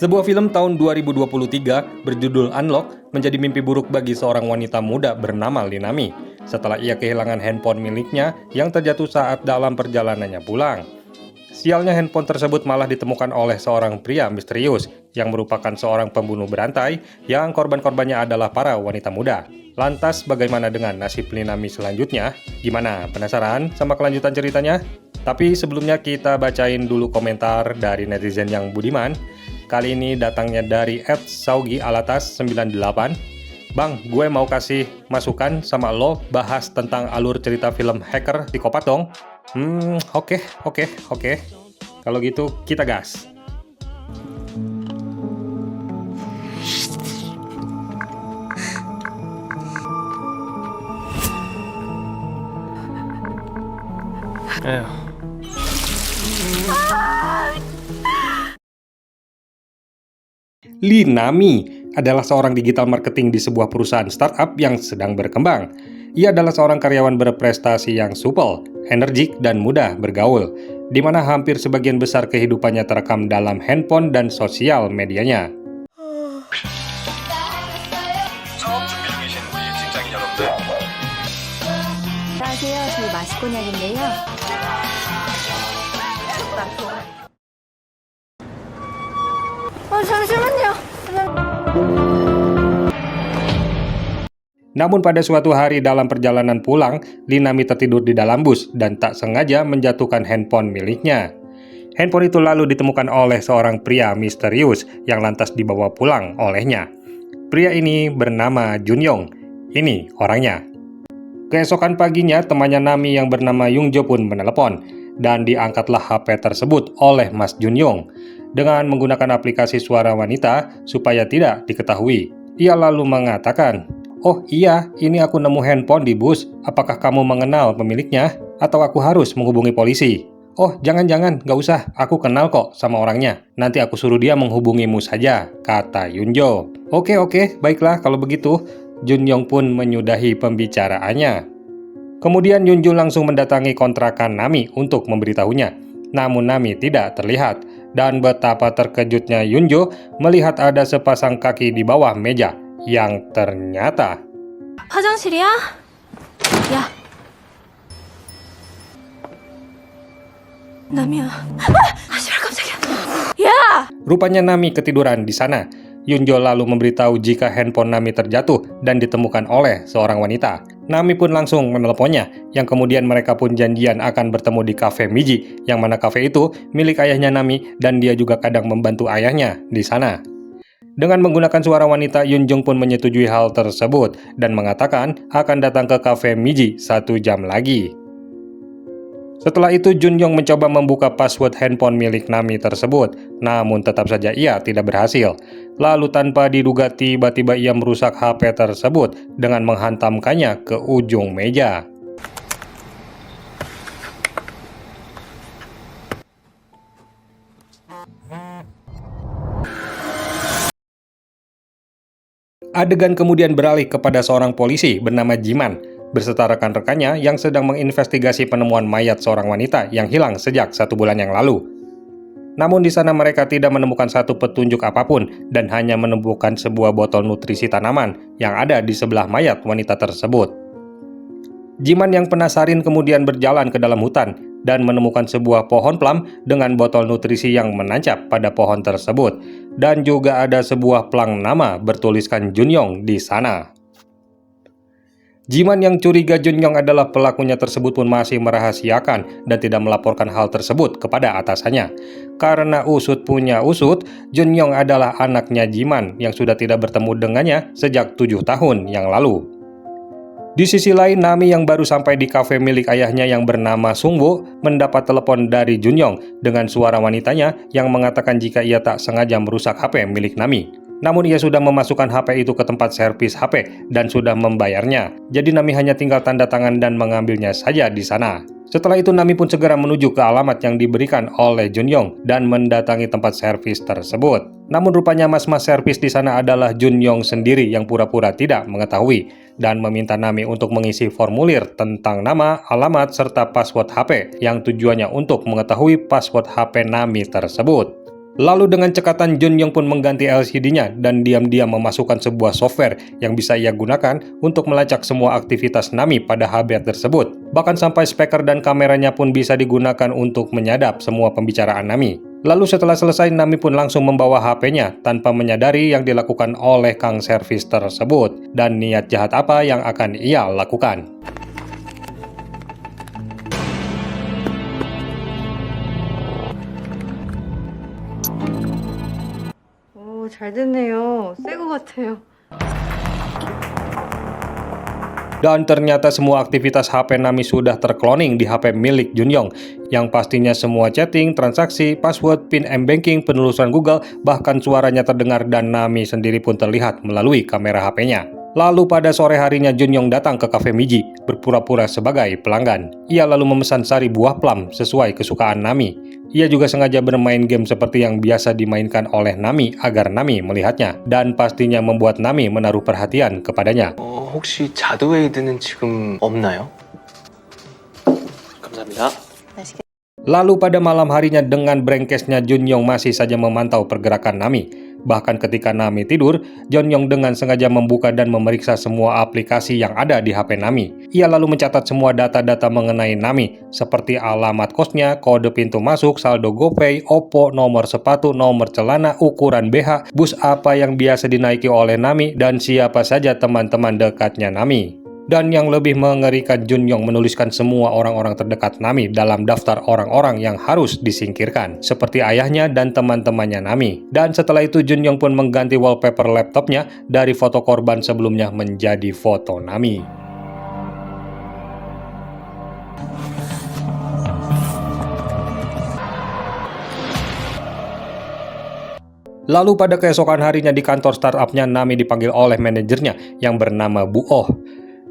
Sebuah film tahun 2023 berjudul Unlock menjadi mimpi buruk bagi seorang wanita muda bernama Linami setelah ia kehilangan handphone miliknya yang terjatuh saat dalam perjalanannya pulang. Sialnya handphone tersebut malah ditemukan oleh seorang pria misterius yang merupakan seorang pembunuh berantai yang korban-korbannya adalah para wanita muda. Lantas bagaimana dengan nasib Linami selanjutnya? Gimana? Penasaran sama kelanjutan ceritanya? Tapi sebelumnya kita bacain dulu komentar dari netizen yang budiman. Kali ini datangnya dari @saugialatas98. Bang, gue mau kasih masukan sama lo bahas tentang alur cerita film hacker psikopat dong. Oke. Kalau gitu kita gas. Linami adalah seorang digital marketing di sebuah perusahaan startup yang sedang berkembang. Ia adalah seorang karyawan berprestasi yang supel, energik, dan mudah bergaul, di mana hampir sebagian besar kehidupannya terekam dalam handphone dan sosial medianya. 안녕하세요. 저희 마시코냑인데요. 잠시만요. Namun pada suatu hari dalam perjalanan pulang, Linami tertidur di dalam bus dan tak sengaja menjatuhkan handphone miliknya. Handphone itu lalu ditemukan oleh seorang pria misterius yang lantas dibawa pulang olehnya. Pria ini bernama Junyong. Ini orangnya. Keesokan paginya, temannya Nami yang bernama Yungjo pun menelepon, dan diangkatlah HP tersebut oleh Mas Junyong dengan menggunakan aplikasi suara wanita supaya tidak diketahui. Ia lalu mengatakan, "Oh iya, ini aku nemu handphone di bus. Apakah kamu mengenal pemiliknya? Atau aku harus menghubungi polisi?" "Oh, jangan, gak usah. Aku kenal kok sama orangnya. Nanti aku suruh dia menghubungimu saja," kata Yunjo. Oke, baiklah kalau begitu." Junyong pun menyudahi pembicaraannya. Kemudian Yunjo langsung mendatangi kontrakan Nami untuk memberitahunya. Namun Nami tidak terlihat, dan betapa terkejutnya Yunjo melihat ada sepasang kaki di bawah meja yang ternyata 화장실이야? 야. 남이야. 씨발 깜짝이야. 야! rupanya Nami ketiduran di sana. Yunjo lalu memberitahu jika handphone Nami terjatuh dan ditemukan oleh seorang wanita. Nami pun langsung meneleponnya, yang kemudian mereka pun janjian akan bertemu di kafe Miji, yang mana kafe itu milik ayahnya Nami dan dia juga kadang membantu ayahnya di sana. Dengan menggunakan suara wanita, Yunjong pun menyetujui hal tersebut dan mengatakan akan datang ke kafe Miji 1 jam lagi. Setelah itu Junyong mencoba membuka password handphone milik Nami tersebut, namun tetap saja ia tidak berhasil. Lalu tanpa diduga tiba-tiba ia merusak HP tersebut dengan menghantamkannya ke ujung meja. Adegan kemudian beralih kepada seorang polisi bernama Jiman berserta rekan-rekannya yang sedang menginvestigasi penemuan mayat seorang wanita yang hilang sejak 1 bulan yang lalu. Namun di sana mereka tidak menemukan satu petunjuk apapun dan hanya menemukan sebuah botol nutrisi tanaman yang ada di sebelah mayat wanita tersebut. Jiman yang penasaran kemudian berjalan ke dalam hutan dan menemukan sebuah pohon plum dengan botol nutrisi yang menancap pada pohon tersebut, dan juga ada sebuah plang nama bertuliskan Junyong di sana. Jiman yang curiga Junyong adalah pelakunya tersebut pun masih merahasiakan dan tidak melaporkan hal tersebut kepada atasannya. Karena usut punya usut, Junyong adalah anaknya Jiman yang sudah tidak bertemu dengannya sejak 7 tahun yang lalu. Di sisi lain, Nami yang baru sampai di kafe milik ayahnya yang bernama Sungwo mendapat telepon dari Junyong dengan suara wanitanya yang mengatakan jika ia tak sengaja merusak HP milik Nami. Namun ia sudah memasukkan HP itu ke tempat servis HP dan sudah membayarnya. Jadi Nami hanya tinggal tanda tangan dan mengambilnya saja di sana. Setelah itu Nami pun segera menuju ke alamat yang diberikan oleh Junyong dan mendatangi tempat servis tersebut. Namun rupanya mas-mas servis di sana adalah Junyong sendiri yang pura-pura tidak mengetahui dan meminta Nami untuk mengisi formulir tentang nama, alamat, serta password HP yang tujuannya untuk mengetahui password HP Nami tersebut. Lalu dengan cekatan Junyoung pun mengganti LCD-nya dan diam-diam memasukkan sebuah software yang bisa ia gunakan untuk melacak semua aktivitas Nami pada HP tersebut. Bahkan sampai speaker dan kameranya pun bisa digunakan untuk menyadap semua pembicaraan Nami. Lalu setelah selesai, Nami pun langsung membawa HP-nya tanpa menyadari yang dilakukan oleh Kang servis tersebut dan niat jahat apa yang akan ia lakukan. 오, 잘 됐네요. 새 거 같아요. Dan ternyata semua aktivitas HP Nami sudah terkloning di HP milik Junyoung, yang pastinya semua chatting, transaksi, password, PIN M-Banking, penelusuran Google, bahkan suaranya terdengar dan Nami sendiri pun terlihat melalui kamera HP-nya. Lalu pada sore harinya Junyoung datang ke Cafe Miji, berpura-pura sebagai pelanggan. Ia lalu memesan sari buah plum sesuai kesukaan Nami. Ia juga sengaja bermain game seperti yang biasa dimainkan oleh Nami agar Nami melihatnya, dan pastinya membuat Nami menaruh perhatian kepadanya. 혹시 자두웨이드는 지금 없나요? 감사합니다. Lalu pada malam harinya dengan brengkesnya Junyoung masih saja memantau pergerakan Nami. Bahkan ketika Nami tidur, Junyoung dengan sengaja membuka dan memeriksa semua aplikasi yang ada di HP Nami. Ia lalu mencatat semua data-data mengenai Nami, seperti alamat kosnya, kode pintu masuk, saldo GoPay, Oppo, nomor sepatu, nomor celana, ukuran BH, bus apa yang biasa dinaiki oleh Nami, dan siapa saja teman-teman dekatnya Nami. Dan yang lebih mengerikan, Junyoung menuliskan semua orang-orang terdekat Nami dalam daftar orang-orang yang harus disingkirkan, seperti ayahnya dan teman-temannya Nami. Dan setelah itu Junyoung pun mengganti wallpaper laptopnya dari foto korban sebelumnya menjadi foto Nami. Lalu pada keesokan harinya di kantor startupnya, Nami dipanggil oleh manajernya yang bernama Bu Oh.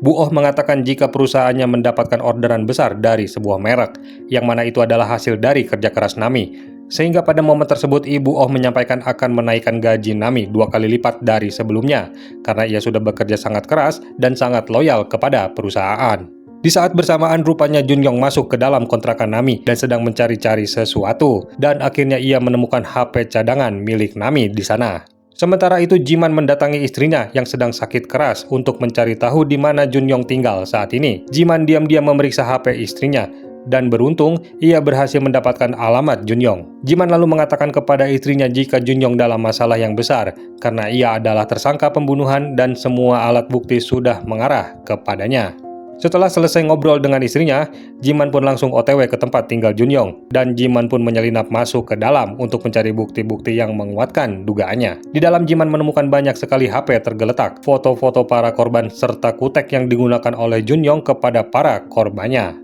Bu Oh mengatakan jika perusahaannya mendapatkan orderan besar dari sebuah merek, yang mana itu adalah hasil dari kerja keras Nami. Sehingga pada momen tersebut Ibu Oh menyampaikan akan menaikkan gaji Nami 2 kali lipat dari sebelumnya, karena ia sudah bekerja sangat keras dan sangat loyal kepada perusahaan. Di saat bersamaan rupanya Junyoung masuk ke dalam kontrakan Nami dan sedang mencari-cari sesuatu, dan akhirnya ia menemukan HP cadangan milik Nami di sana. Sementara itu Jiman mendatangi istrinya yang sedang sakit keras untuk mencari tahu di mana Junyoung tinggal saat ini. Jiman diam-diam memeriksa HP istrinya dan beruntung ia berhasil mendapatkan alamat Junyoung. Jiman lalu mengatakan kepada istrinya jika Junyoung dalam masalah yang besar karena ia adalah tersangka pembunuhan dan semua alat bukti sudah mengarah kepadanya. Setelah selesai ngobrol dengan istrinya, Jiman pun langsung OTW ke tempat tinggal Junyoung, dan Jiman pun menyelinap masuk ke dalam untuk mencari bukti-bukti yang menguatkan dugaannya. Di dalam Jiman menemukan banyak sekali HP tergeletak, foto-foto para korban serta kutek yang digunakan oleh Junyoung kepada para korbannya.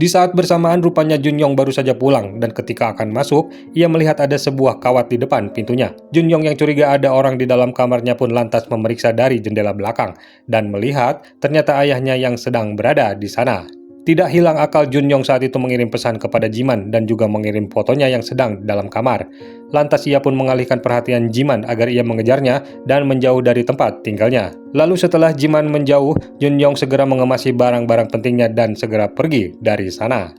Di saat bersamaan rupanya Junyoung baru saja pulang dan ketika akan masuk, ia melihat ada sebuah kawat di depan pintunya. Junyoung yang curiga ada orang di dalam kamarnya pun lantas memeriksa dari jendela belakang dan melihat ternyata ayahnya yang sedang berada di sana. Tidak hilang akal Junyoung saat itu mengirim pesan kepada Jiman dan juga mengirim fotonya yang sedang dalam kamar. Lantas ia pun mengalihkan perhatian Jiman agar ia mengejarnya dan menjauh dari tempat tinggalnya. Lalu setelah Jiman menjauh, Junyoung segera mengemasi barang-barang pentingnya dan segera pergi dari sana.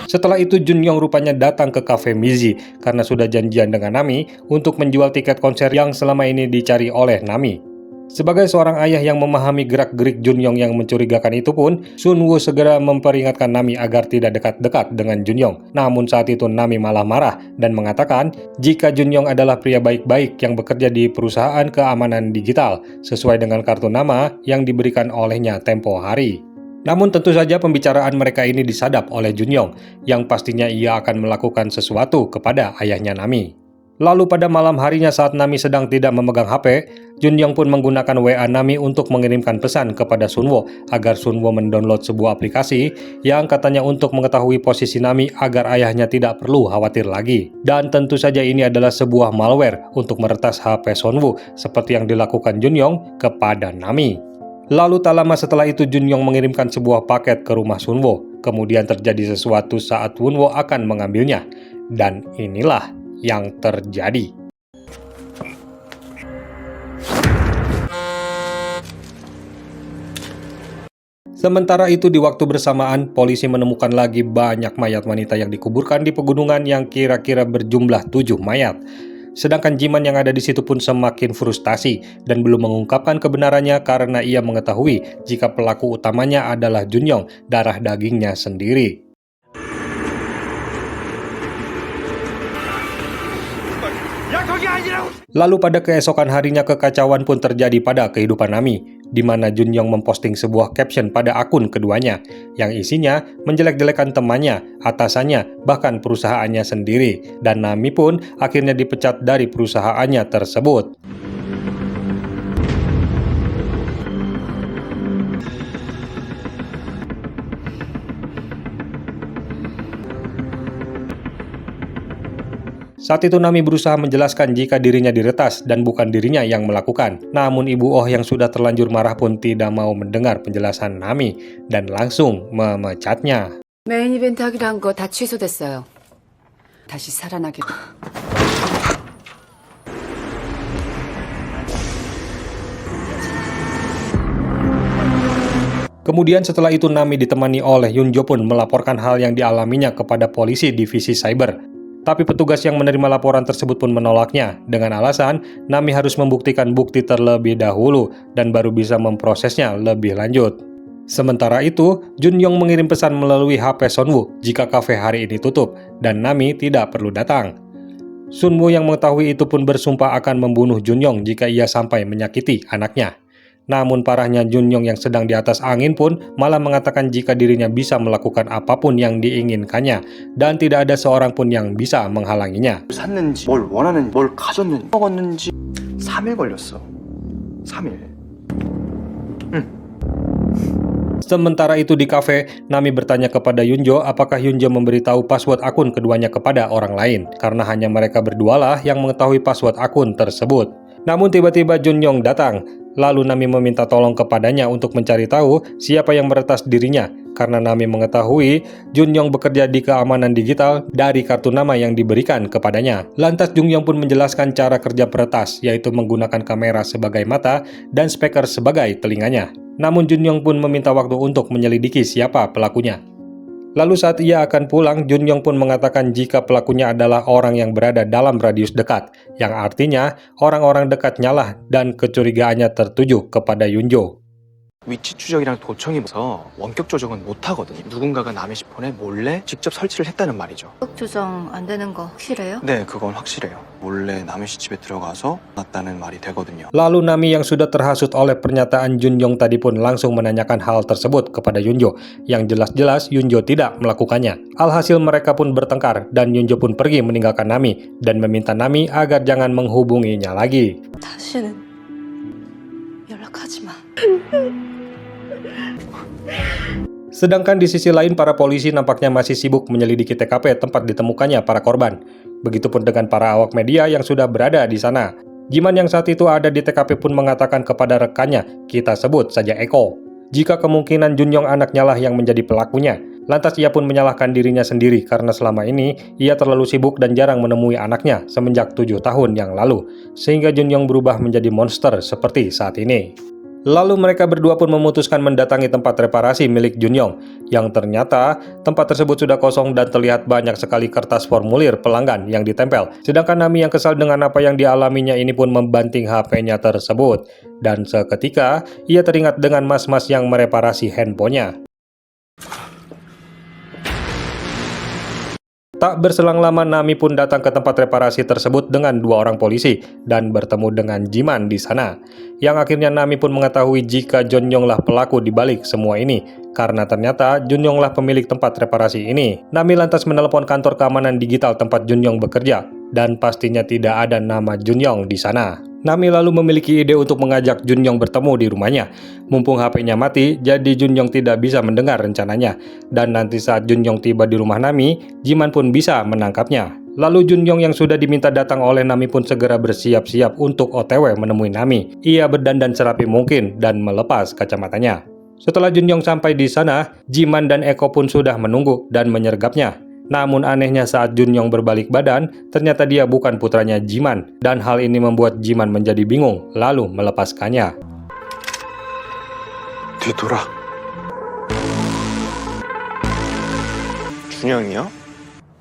Setelah itu Junyoung rupanya datang ke Cafe Miji karena sudah janjian dengan Nami untuk menjual tiket konser yang selama ini dicari oleh Nami. Sebagai seorang ayah yang memahami gerak-gerik Junyoung yang mencurigakan itu pun, Sunwoo segera memperingatkan Nami agar tidak dekat-dekat dengan Junyoung. Namun saat itu Nami malah marah dan mengatakan jika Junyoung adalah pria baik-baik yang bekerja di perusahaan keamanan digital sesuai dengan kartu nama yang diberikan olehnya tempo hari. Namun tentu saja pembicaraan mereka ini disadap oleh Junyoung yang pastinya ia akan melakukan sesuatu kepada ayahnya Nami. Lalu pada malam harinya saat Nami sedang tidak memegang HP, Junyoung pun menggunakan WA Nami untuk mengirimkan pesan kepada Sunwoo agar Sunwoo mendownload sebuah aplikasi yang katanya untuk mengetahui posisi Nami agar ayahnya tidak perlu khawatir lagi. Dan tentu saja ini adalah sebuah malware untuk meretas HP Sunwoo seperti yang dilakukan Junyoung kepada Nami. Lalu tak lama setelah itu Junyoung mengirimkan sebuah paket ke rumah Sunwoo. Kemudian terjadi sesuatu saat Sunwoo akan mengambilnya. Dan inilah yang terjadi. Sementara itu di waktu bersamaan, polisi menemukan lagi banyak mayat wanita yang dikuburkan di pegunungan yang kira-kira berjumlah 7 mayat. Sedangkan Jiman yang ada di situ pun semakin frustasi dan belum mengungkapkan kebenarannya karena ia mengetahui jika pelaku utamanya adalah Junyoung, darah dagingnya sendiri. Lalu pada keesokan harinya kekacauan pun terjadi pada kehidupan Nami, di mana Junyoung memposting sebuah caption pada akun keduanya, yang isinya menjelek-jelekan temannya, atasannya, bahkan perusahaannya sendiri, dan Nami pun akhirnya dipecat dari perusahaannya tersebut. Saat itu Nami berusaha menjelaskan jika dirinya diretas dan bukan dirinya yang melakukan. Namun Ibu Oh yang sudah terlanjur marah pun tidak mau mendengar penjelasan Nami dan langsung memecatnya. 메인 이벤트 하기로 한 거 다 취소됐어요. 다시 살아나게. Kemudian setelah itu Nami ditemani oleh Yunjo pun melaporkan hal yang dialaminya kepada polisi divisi cyber. Tapi petugas yang menerima laporan tersebut pun menolaknya dengan alasan Nami harus membuktikan bukti terlebih dahulu dan baru bisa memprosesnya lebih lanjut. Sementara itu, Junyoung mengirim pesan melalui HP Sunwoo jika kafe hari ini tutup dan Nami tidak perlu datang. Sunwoo yang mengetahui itu pun bersumpah akan membunuh Junyoung jika ia sampai menyakiti anaknya. Namun parahnya Junyoung yang sedang di atas angin pun malah mengatakan jika dirinya bisa melakukan apapun yang diinginkannya dan tidak ada seorang pun yang bisa menghalanginya. 샀는지, 뭘 원하는지, 뭘 가졌는지, 먹었는지 3일 걸렸어. 3일. Sementara itu di kafe, Nami bertanya kepada Yunjo apakah Yunjo memberitahu password akun keduanya kepada orang lain, karena hanya mereka berdualah yang mengetahui password akun tersebut. Namun tiba-tiba Junyoung datang, lalu Nami meminta tolong kepadanya untuk mencari tahu siapa yang meretas dirinya, karena Nami mengetahui Junyoung bekerja di keamanan digital dari kartu nama yang diberikan kepadanya. Lantas Junyoung pun menjelaskan cara kerja peretas, yaitu menggunakan kamera sebagai mata dan speaker sebagai telinganya. Namun Junyoung pun meminta waktu untuk menyelidiki siapa pelakunya. Lalu saat ia akan pulang, Junyoung pun mengatakan jika pelakunya adalah orang yang berada dalam radius dekat, yang artinya orang-orang dekatnya lah dan kecurigaannya tertuju kepada Yunjo. 위치 추적이랑 도청이 무서 원격 조정은 못 하거든요. 누군가가 남의 시폰에 몰래 직접 설치를 했다는 말이죠. 조정 안 되는 거 확실해요? 네, 그건 확실해요. 몰래 남의 시집에 들어가서 났다는 말이 되거든요. Lalu Nami yang sudah terhasut oleh pernyataan Junyoung tadi pun langsung menanyakan hal tersebut kepada Yunjo, yang jelas-jelas Yunjo tidak melakukannya. Alhasil mereka pun bertengkar dan Yunjo pun pergi meninggalkan Nami dan meminta Nami agar jangan menghubunginya lagi. 다시는 연락하지 마. Sedangkan di sisi lain para polisi nampaknya masih sibuk menyelidiki TKP tempat ditemukannya para korban. Begitupun dengan para awak media yang sudah berada di sana. Jiman yang saat itu ada di TKP pun mengatakan kepada rekannya, kita sebut saja Eko, jika kemungkinan Junyoung anaknya lah yang menjadi pelakunya. Lantas ia pun menyalahkan dirinya sendiri karena selama ini ia terlalu sibuk dan jarang menemui anaknya semenjak 7 tahun yang lalu, sehingga Junyoung berubah menjadi monster seperti saat ini. Lalu mereka berdua pun memutuskan mendatangi tempat reparasi milik Junyoung, yang ternyata tempat tersebut sudah kosong dan terlihat banyak sekali kertas formulir pelanggan yang ditempel. Sedangkan Nami yang kesal dengan apa yang dialaminya ini pun membanting HP-nya tersebut. Dan seketika ia teringat dengan mas-mas yang mereparasi handphonenya. Tak berselang lama Nami pun datang ke tempat reparasi tersebut dengan 2 orang polisi dan bertemu dengan Jiman di sana. Yang akhirnya Nami pun mengetahui jika Junyoung lah pelaku di balik semua ini, karena ternyata Junyoung lah pemilik tempat reparasi ini. Nami lantas menelepon kantor keamanan digital tempat Junyoung bekerja dan pastinya tidak ada nama Junyoung di sana. Nami lalu memiliki ide untuk mengajak Junyoung bertemu di rumahnya. Mumpung HP-nya mati, jadi Junyoung tidak bisa mendengar rencananya. Dan nanti saat Junyoung tiba di rumah Nami, Jiman pun bisa menangkapnya. Lalu Junyoung yang sudah diminta datang oleh Nami pun segera bersiap-siap untuk OTW menemui Nami. Ia berdandan serapi mungkin dan melepas kacamatanya. Setelah Junyoung sampai di sana, Jiman dan Eko pun sudah menunggu dan menyergapnya. Namun anehnya saat Junyoung berbalik badan, ternyata dia bukan putranya Jiman, dan hal ini membuat Jiman menjadi bingung, lalu melepaskannya. 뒤돌아. 준영이요?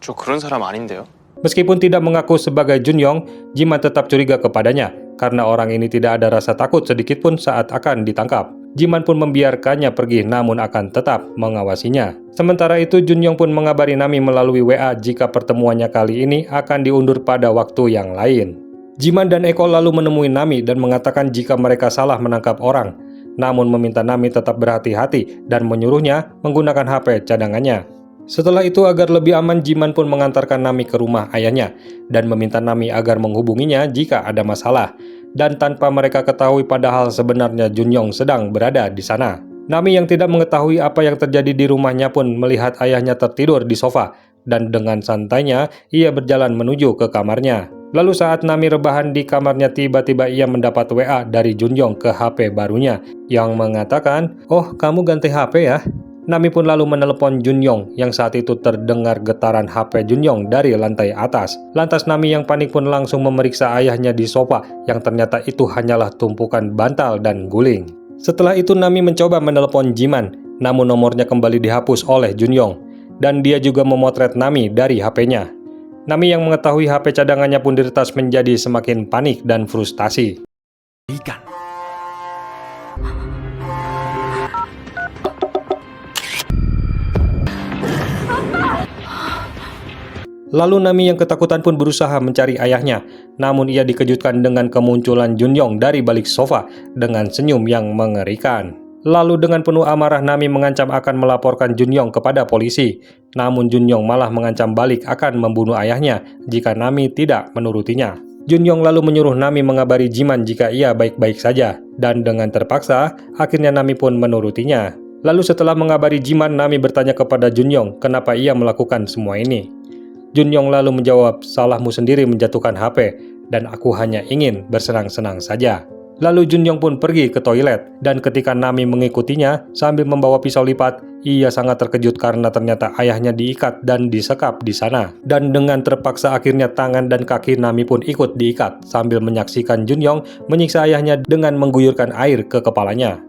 저 그런 사람 아닌데요? Meskipun tidak mengaku sebagai Junyoung, Jiman tetap curiga kepadanya, karena orang ini tidak ada rasa takut sedikitpun saat akan ditangkap. Jiman pun membiarkannya pergi namun akan tetap mengawasinya. Sementara itu Junyoung pun mengabari Nami melalui WA jika pertemuannya kali ini akan diundur pada waktu yang lain. Jiman dan Eko lalu menemui Nami dan mengatakan jika mereka salah menangkap orang, namun meminta Nami tetap berhati-hati dan menyuruhnya menggunakan HP cadangannya. Setelah itu agar lebih aman, Jiman pun mengantarkan Nami ke rumah ayahnya dan meminta Nami agar menghubunginya jika ada masalah. Dan tanpa mereka ketahui padahal sebenarnya Junyoung sedang berada di sana. Nami yang tidak mengetahui apa yang terjadi di rumahnya pun melihat ayahnya tertidur di sofa dan dengan santainya ia berjalan menuju ke kamarnya. Lalu saat Nami rebahan di kamarnya tiba-tiba ia mendapat WA dari Junyoung ke HP barunya yang mengatakan, "Oh, kamu ganti HP ya?" Nami pun lalu menelepon Junyoung yang saat itu terdengar getaran HP Junyoung dari lantai atas. Lantas Nami yang panik pun langsung memeriksa ayahnya di sofa yang ternyata itu hanyalah tumpukan bantal dan guling. Setelah itu Nami mencoba menelepon Jiman, namun nomornya kembali dihapus oleh Junyoung dan dia juga memotret Nami dari HP-nya. Nami yang mengetahui HP cadangannya pun diretas menjadi semakin panik dan frustasi. Lalu Nami yang ketakutan pun berusaha mencari ayahnya, namun ia dikejutkan dengan kemunculan Junyoung dari balik sofa dengan senyum yang mengerikan. Lalu dengan penuh amarah Nami mengancam akan melaporkan Junyoung kepada polisi, namun Junyoung malah mengancam balik akan membunuh ayahnya jika Nami tidak menurutinya. Junyoung lalu menyuruh Nami mengabari Jiman jika ia baik-baik saja, dan dengan terpaksa akhirnya Nami pun menurutinya. Lalu setelah mengabari Jiman, Nami bertanya kepada Junyoung kenapa ia melakukan semua ini. Junyoung lalu menjawab, "Salahmu sendiri menjatuhkan HP, dan aku hanya ingin bersenang-senang saja." Lalu Junyoung pun pergi ke toilet, dan ketika Nami mengikutinya sambil membawa pisau lipat, ia sangat terkejut karena ternyata ayahnya diikat dan disekap di sana. Dan dengan terpaksa akhirnya tangan dan kaki Nami pun ikut diikat, sambil menyaksikan Junyoung menyiksa ayahnya dengan mengguyurkan air ke kepalanya.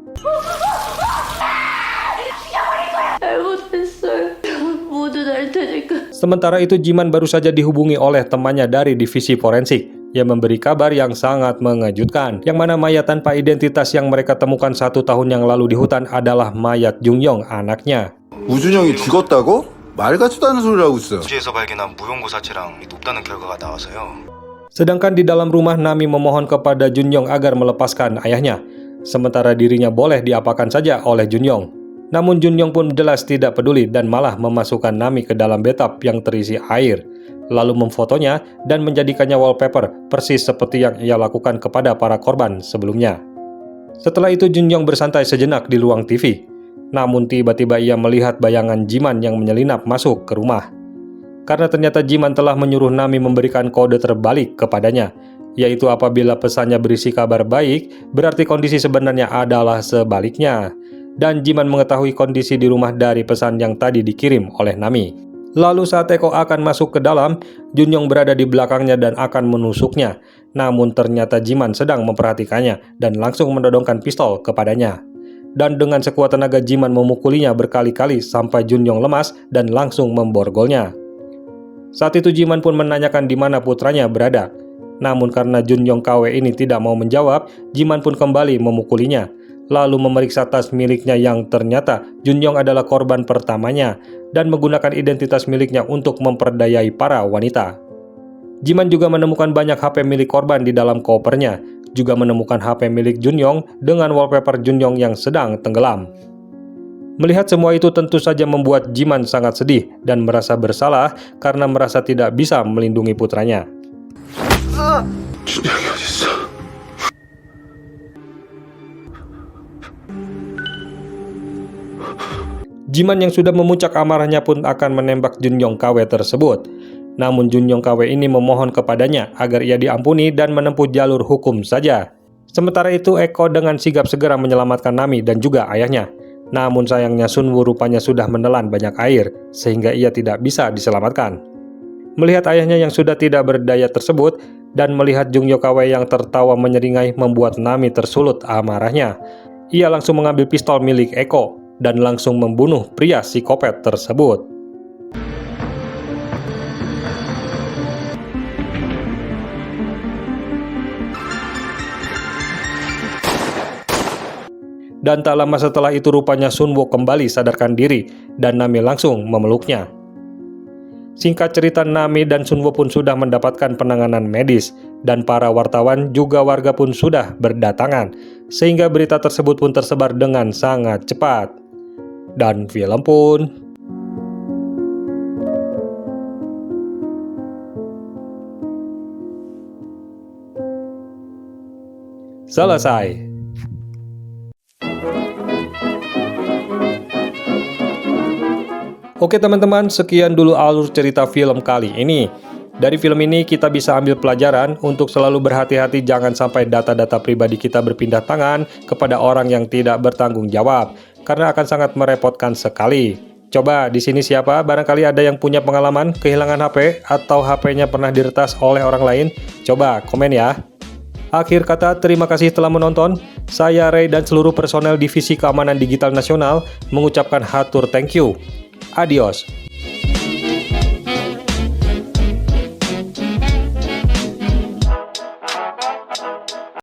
Sementara itu Jiman baru saja dihubungi oleh temannya dari divisi forensik yang memberi kabar yang sangat mengejutkan, yang mana mayat tanpa identitas yang mereka temukan 1 tahun yang lalu di hutan adalah mayat Junyoung, anaknya. 우준영이 죽었다고? 말 같지도 않은 소리를 하고 있어. 부지에서 발견한 무용고 사체랑 높다는 결과가 나와서요. Sedangkan di dalam rumah Nami memohon kepada Junyoung agar melepaskan ayahnya, sementara dirinya boleh diapakan saja oleh Junyoung. Namun Junyoung pun jelas tidak peduli dan malah memasukkan Nami ke dalam bathtub yang terisi air, lalu memfotonya dan menjadikannya wallpaper persis seperti yang ia lakukan kepada para korban sebelumnya. Setelah itu Junyoung bersantai sejenak di ruang TV, namun tiba-tiba ia melihat bayangan Jiman yang menyelinap masuk ke rumah. Karena ternyata Jiman telah menyuruh Nami memberikan kode terbalik kepadanya, yaitu apabila pesannya berisi kabar baik, berarti kondisi sebenarnya adalah sebaliknya. Dan Jiman mengetahui kondisi di rumah dari pesan yang tadi dikirim oleh Nami. Lalu saat Eko akan masuk ke dalam, Junyoung berada di belakangnya dan akan menusuknya. Namun ternyata Jiman sedang memperhatikannya dan langsung menodongkan pistol kepadanya. Dan dengan sekuat tenaga Jiman memukulinya berkali-kali sampai Junyoung lemas dan langsung memborgolnya. Saat itu Jiman pun menanyakan di mana putranya berada. Namun karena Junyoung KW ini tidak mau menjawab, Jiman pun kembali memukulinya. Lalu memeriksa tas miliknya yang ternyata Junyoung adalah korban pertamanya dan menggunakan identitas miliknya untuk memperdayai para wanita. Jiman juga menemukan banyak HP milik korban di dalam kopernya, juga menemukan HP milik Junyoung dengan wallpaper Junyoung yang sedang tenggelam. Melihat semua itu tentu saja membuat Jiman sangat sedih dan merasa bersalah karena merasa tidak bisa melindungi putranya. 준영이 어딨어? Jiman yang sudah memuncak amarahnya pun akan menembak Junyoung KW tersebut. Namun Junyoung KW ini memohon kepadanya agar ia diampuni dan menempuh jalur hukum saja. Sementara itu Eko dengan sigap segera menyelamatkan Nami dan juga ayahnya. Namun sayangnya Sunwoo rupanya sudah menelan banyak air, sehingga ia tidak bisa diselamatkan. Melihat ayahnya yang sudah tidak berdaya tersebut, dan melihat Jung Yokawei yang tertawa menyeringai membuat Nami tersulut amarahnya. Ia langsung mengambil pistol milik Eko, dan langsung membunuh pria psikopat tersebut. Dan tak lama setelah itu rupanya Sunwoo kembali sadarkan diri dan Nami langsung memeluknya. Singkat cerita, Nami dan Sunwoo pun sudah mendapatkan penanganan medis dan para wartawan juga warga pun sudah berdatangan sehingga berita tersebut pun tersebar dengan sangat cepat. Dan film pun selesai. Oke teman-teman, sekian dulu alur cerita film kali ini. Dari film ini kita bisa ambil pelajaran untuk selalu berhati-hati jangan sampai data-data pribadi kita berpindah tangan kepada orang yang tidak bertanggung jawab, karena akan sangat merepotkan sekali. Coba di sini siapa? Barangkali ada yang punya pengalaman kehilangan HP atau HP-nya pernah diretas oleh orang lain? Coba komen ya. Akhir kata, terima kasih telah menonton. Saya Ray dan seluruh personel Divisi Keamanan Digital Nasional mengucapkan hatur thank you. Adios.